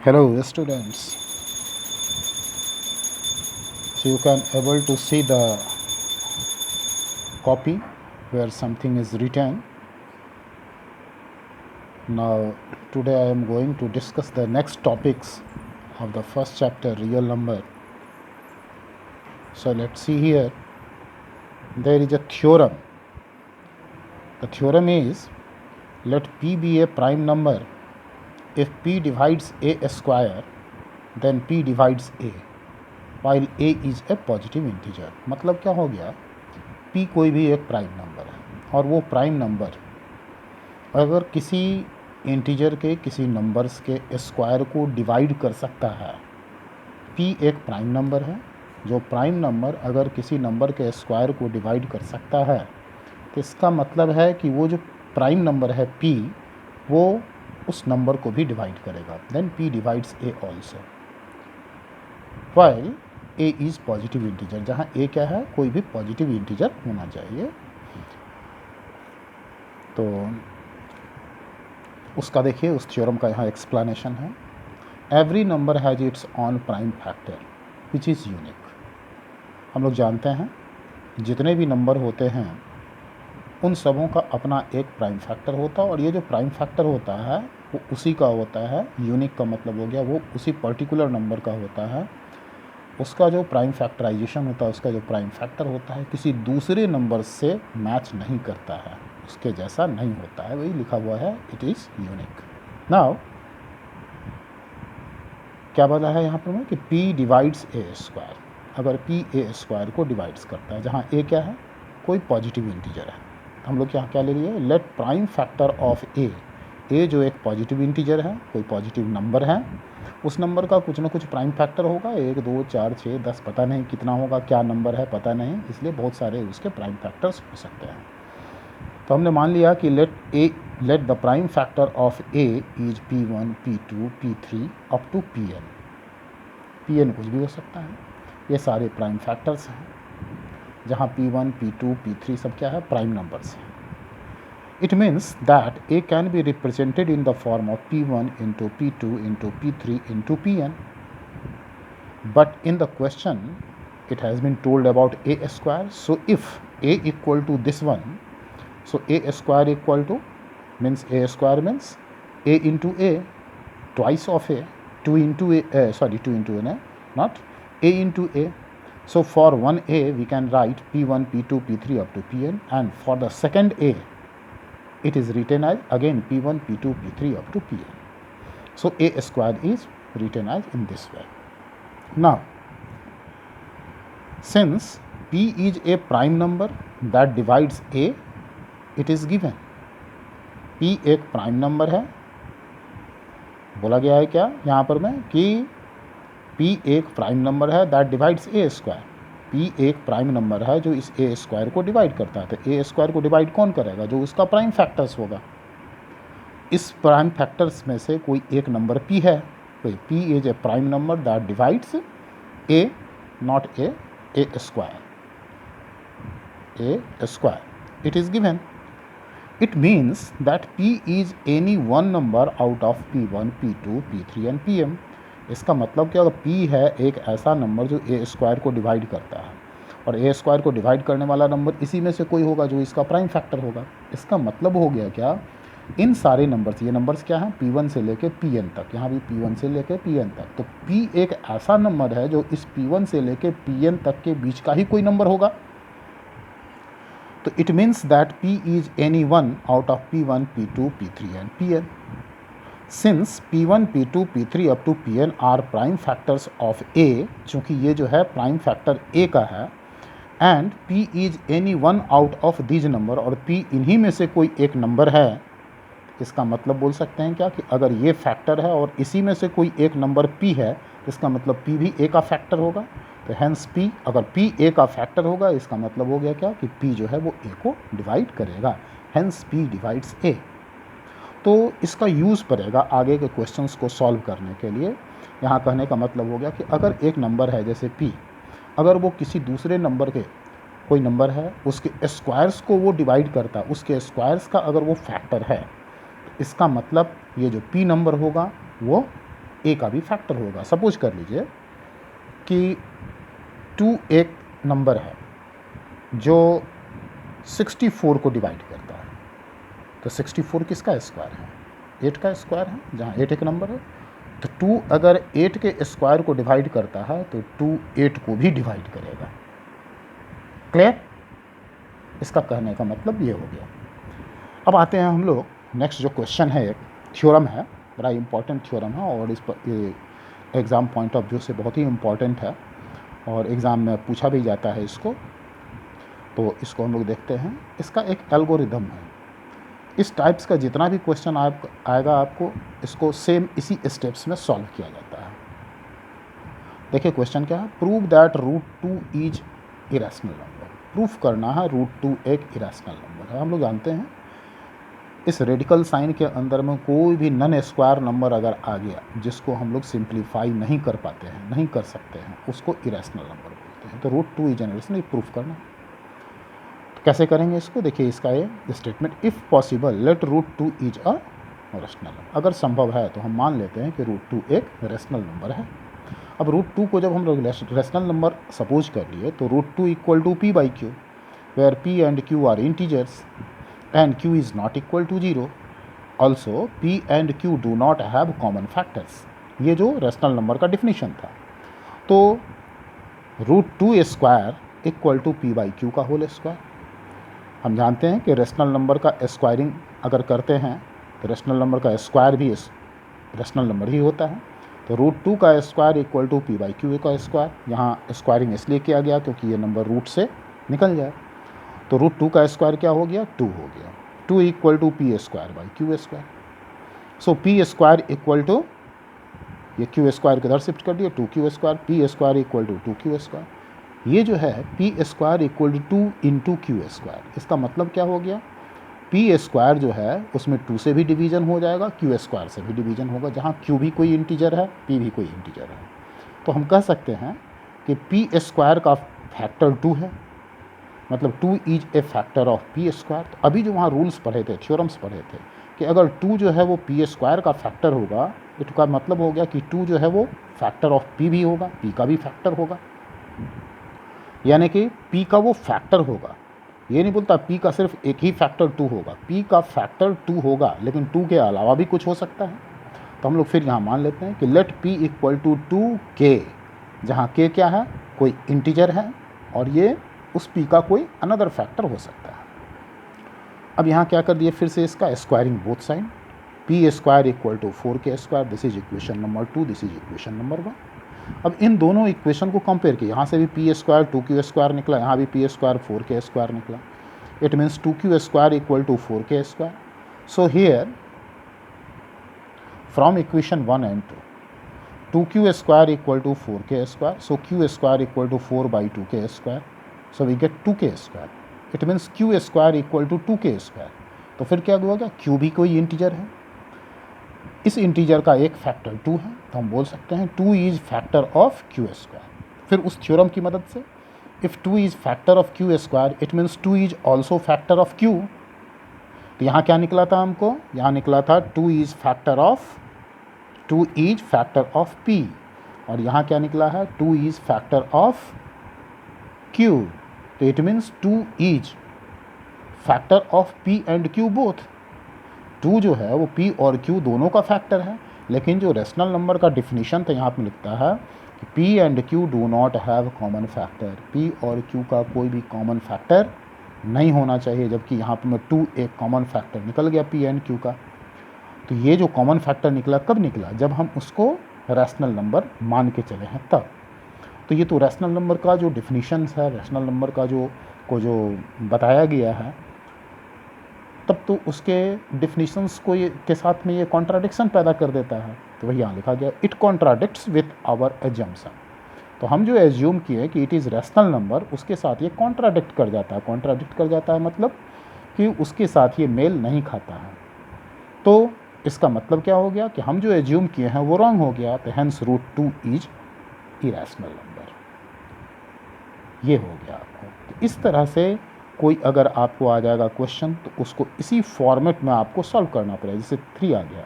Hello students, so you can able to see the copy where something is written. Now today I am going to discuss the next topics of the first chapter, real number. So let's see here, there is a theorem. The theorem is, let p be a prime number if p divides a square, then p divides a while a is a positive integer. मतलब क्या हो गया, p कोई भी एक prime number है और वो प्राइम नंबर अगर किसी इंटीजर के किसी नंबर्स के स्क्वायर को डिवाइड कर सकता है, p एक प्राइम नंबर है। जो प्राइम नंबर अगर किसी नंबर के स्क्वायर को डिवाइड कर सकता है तो इसका मतलब है कि वो जो प्राइम नंबर है p, वो उस नंबर को भी डिवाइड करेगा। Then p divides a also while a is positive integer, जहाँ a क्या है, कोई भी पॉजिटिव इंटीजर होना चाहिए। तो उसका देखिए, उस थ्योरम का यहाँ एक्सप्लेनेशन है। Every number has its on prime factor which is unique. हम लोग जानते हैं जितने भी नंबर होते हैं उन सबों का अपना एक प्राइम फैक्टर होता है, और ये जो प्राइम फैक्टर होता है वो उसी का होता है। यूनिक का मतलब हो गया वो उसी पर्टिकुलर नंबर का होता है। उसका जो प्राइम फैक्टराइजेशन होता है, उसका जो प्राइम फैक्टर होता है, किसी दूसरे नंबर से मैच नहीं करता है, उसके जैसा नहीं होता है। वही लिखा हुआ है, इट इज़ यूनिक। नाउ क्या बोला है यहाँ पर मैं कि p डिवाइड्स ए स्क्वायर। अगर p ए स्क्वायर को डिवाइड्स करता है, जहाँ a क्या है, कोई पॉजिटिव इंटीजर है, तो हम लोग यहाँ क्या ले लिए, let prime factor of a जो एक पॉजिटिव इंटीजर है, कोई पॉजिटिव नंबर है, उस नंबर का कुछ ना कुछ प्राइम फैक्टर होगा। 1 2 4 6 10 पता नहीं कितना होगा, क्या नंबर है पता नहीं, इसलिए बहुत सारे उसके प्राइम फैक्टर्स हो सकते हैं। तो हमने मान लिया कि let the prime factor of a is p1 p2 p3 up to pn कुछ भी हो सकता है। ये सारे प्राइम फैक्टर्स हैं, जहाँ p1 p2 p3 सब क्या है, प्राइम नंबर्स हैं। It means that a can be represented in the form of p1 into p2 into p3 into pn. But in the question, it has been told about a square. So if a equal to this one, so a square equal to means a square means a into a, twice of a, 2 into a, 2 into a, not a into a. So for one a we can write p1 p2 p3 up to pn, and for the second a it is written as again p1 p2 p3 up to pn. So a square is written as in this way. Now since p is a prime number that divides a, it is given p एक prime number है। बोला गया है क्या यहाँ पर में कि p एक प्राइम नंबर है that divides A square. p एक प्राइम नंबर है जो इस ए स्क्वायर को डिवाइड करता है। तो ए स्क्वायर को डिवाइड कौन करेगा, जो उसका प्राइम फैक्टर्स होगा। इस प्राइम फैक्टर्स में से कोई एक नंबर p है, कोई p is a prime number that divides a, not a square, a square. It is given. It means that p is any one number out of p1, p2, p3 and pm. इसका मतलब क्या होगा, p है एक ऐसा number जो a square को divide करता है, और a स्क्वायर को डिवाइड करने वाला नंबर इसी में से कोई होगा जो इसका प्राइम फैक्टर होगा। इसका मतलब हो गया क्या, इन सारे नंबर्स, ये नंबर्स क्या हैं, p1 से लेके pn तक, यहाँ भी p1 से लेके pn तक। तो p एक ऐसा नंबर है जो इस p1 से लेके pn तक के बीच का ही कोई नंबर होगा। तो it means that p is any one out of p1, p2, p3 and pn. Since p1, p2, p3 up to pn are prime factors of a, चूँकि ये जो है प्राइम फैक्टर a का है, and p is any one out of these number, और p इन्हीं में से कोई एक नंबर है। इसका मतलब बोल सकते हैं क्या कि अगर ये फैक्टर है और इसी में से कोई एक नंबर p है, इसका मतलब p भी a का फैक्टर होगा। तो हैंस p, अगर p a का फैक्टर होगा, इसका मतलब हो गया क्या कि p जो है वो a को डिवाइड करेगा, हैंस p डिवाइड्स a। तो इसका यूज़ पड़ेगा आगे के क्वेश्चंस को सॉल्व करने के लिए। यहाँ कहने का मतलब हो गया कि अगर एक नंबर है जैसे p, अगर वो किसी दूसरे नंबर के कोई नंबर है, उसके स्क्वायर्स को वो डिवाइड करता है, उसके स्क्वायर्स का अगर वो फैक्टर है, तो इसका मतलब ये जो p नंबर होगा वो ए का भी फैक्टर होगा। सपोज कर लीजिए कि 2 एक नंबर है जो 64 को डिवाइड करता है, तो 64 किसका स्क्वायर है? 8 का स्क्वायर है, जहाँ 8 एक नंबर है। तो 2 अगर 8 के स्क्वायर को डिवाइड करता है तो 2 8 को भी डिवाइड करेगा। क्लियर? इसका कहने का मतलब ये हो गया। अब आते हैं हम लोग नेक्स्ट जो क्वेश्चन है, एक थ्योरम है, बड़ा इंपॉर्टेंट थ्योरम है और इस पर ये एग्ज़ाम पॉइंट ऑफ व्यू से बहुत ही इम्पॉर्टेंट है और एग्ज़ाम में पूछा भी जाता है इसको। तो इसको हम लोग देखते हैं। इसका एक एल्गोरिदम है। इस टाइप्स का जितना भी क्वेश्चन आएगा आपको इसको सेम इसी स्टेप्स में सॉल्व किया जाता है। देखिए क्वेश्चन क्या है, prove that √2 is irrational number. Proof करना है √2 एक इरेशनल नंबर है। हम लोग जानते हैं इस रेडिकल साइन के अंदर में कोई भी नन स्क्वायर नंबर अगर आ गया जिसको हम लोग सिंप्लीफाई नहीं कर पाते हैं, नहीं कर सकते हैं, उसको इरेशनल नंबर बोलते हैं। तो √2 इज एन इरेशनल, प्रूफ करना। तो कैसे करेंगे इसको? देखिए इसका ये statement, if possible let √2 is a rational number. अगर संभव है तो हम मान लेते हैं कि √2 एक रेशनल नंबर है। अब √2 को जब हम लोग रेशनल नंबर सपोज कर लिए तो √2 equal to p/q, where p and q are integers and q is not equal to 0. Also p and q do not have common factors. ये जो रेशनल नंबर का डिफिनीशन था। तो √2 स्क्वायर इक्वल टू p/q का whole square. हम जानते हैं कि रेशनल नंबर का स्क्वायरिंग अगर करते हैं तो रेशनल नंबर का स्क्वायर भी रेशनल नंबर ही होता है। तो √2 का स्क्वायर इक्वल टू p/q का स्क्वायर। यहाँ स्क्वायरिंग इसलिए किया गया क्योंकि ये नंबर रूट से निकल जाए। तो √2 का स्क्वायर क्या हो गया? 2 हो गया। 2 equal to p²/q²। So p² equal to, ये q² किधर शिफ्ट कर दिया, 2q², p² equal to 2q²। ये जो है p² equal to 2 into q²। इसका मतलब क्या हो गया? p² जो है उसमें 2 से भी डिवीजन हो जाएगा, q² से भी डिवीजन होगा, जहाँ q भी कोई इंटीजर है, p भी कोई इंटीजर है। तो हम कह सकते हैं कि p² का फैक्टर 2 है, मतलब 2 is a factor of p²। तो अभी जो वहाँ रूल्स पढ़े थे, थ्योरम्स पढ़े थे कि अगर 2 जो है वो p² का फैक्टर होगा, इसका मतलब हो गया कि 2 जो है वो फैक्टर ऑफ p भी होगा, p का भी फैक्टर होगा, यानी कि p का वो फैक्टर होगा। ये नहीं बोलता p का सिर्फ एक ही फैक्टर 2 होगा, p का फैक्टर 2 होगा, लेकिन 2 के अलावा भी कुछ हो सकता है। तो हम लोग फिर यहाँ मान लेते हैं कि late p equal to 2k, जहाँ k क्या है? कोई इंटीजर है और ये उस p का कोई अनदर फैक्टर हो सकता है। अब यहाँ क्या कर दिए, फिर से इसका squaring both side, p² equal to 4k²। This is equation number 2, this is equation number 1। अब इन दोनों इक्वेशन को कंपेयर किया, यहाँ से भी p² 2q² निकला, यहाँ भी p² 4k² निकला। It means 2q² equal to 4k²। So here from equation 1 and 2, 2q² equal to 4k², so q² equal to 4/2k²। So we get 2k²। It means q² equal to 2k²। तो फिर क्या होगा? q भी कोई integer है, इस integer का एक फैक्टर 2 है, तो हम बोल सकते हैं 2 इज फैक्टर ऑफ q²। फिर उस थ्योरम की मदद से, if 2 is factor of q², it means 2 is also factor of q। तो यहाँ क्या निकला था हमको? यहाँ निकला था 2 इज फैक्टर ऑफ p, और यहाँ क्या निकला है? 2 इज फैक्टर ऑफ q। तो it means 2 is factor of p and q both. 2 जो है वो p और q दोनों का फैक्टर है, लेकिन जो रेशनल नंबर का डिफिनीशन था यहाँ पे लिखता है कि p and q do not have common factor. p और q का कोई भी कॉमन फैक्टर नहीं होना चाहिए, जबकि यहाँ पे 2 एक कॉमन फैक्टर निकल गया p एंड q का। तो ये जो कॉमन फैक्टर निकला कब निकला? जब हम उसको रैशनल नंबर मान के चले हैं तब। तो ये तो रैशनल नंबर का जो डिफिनीशंस है, रैशनल नंबर का जो बताया गया है, तब तो उसके डिफिनीशंस को के साथ में ये कॉन्ट्राडिक्शन पैदा कर देता है। तो वही यहाँ लिखा गया, it contradicts with our assumption. तो हम जो एज्यूम किए कि इट इज़ रैशनल नंबर, उसके साथ ये कॉन्ट्राडिक्ट कर जाता है। कॉन्ट्राडिक्ट कर जाता है मतलब कि उसके साथ ये मेल नहीं खाता है। तो इसका मतलब क्या हो गया कि हम जो एज्यूम किए हैं वो रॉन्ग हो गया। तो हेंस √2 इज इरेशनल नंबर, ये हो गया आपको। तो इस तरह से कोई अगर आपको आ जाएगा क्वेश्चन तो उसको इसी फॉर्मेट में आपको सॉल्व करना पड़ेगा। जैसे 3 आ गया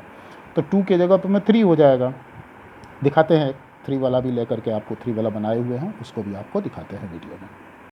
तो 2 के जगह पे में 3 हो जाएगा, दिखाते हैं 3 वाला भी लेकर के, आपको 3 वाला बनाए हुए हैं, उसको भी आपको दिखाते हैं वीडियो में।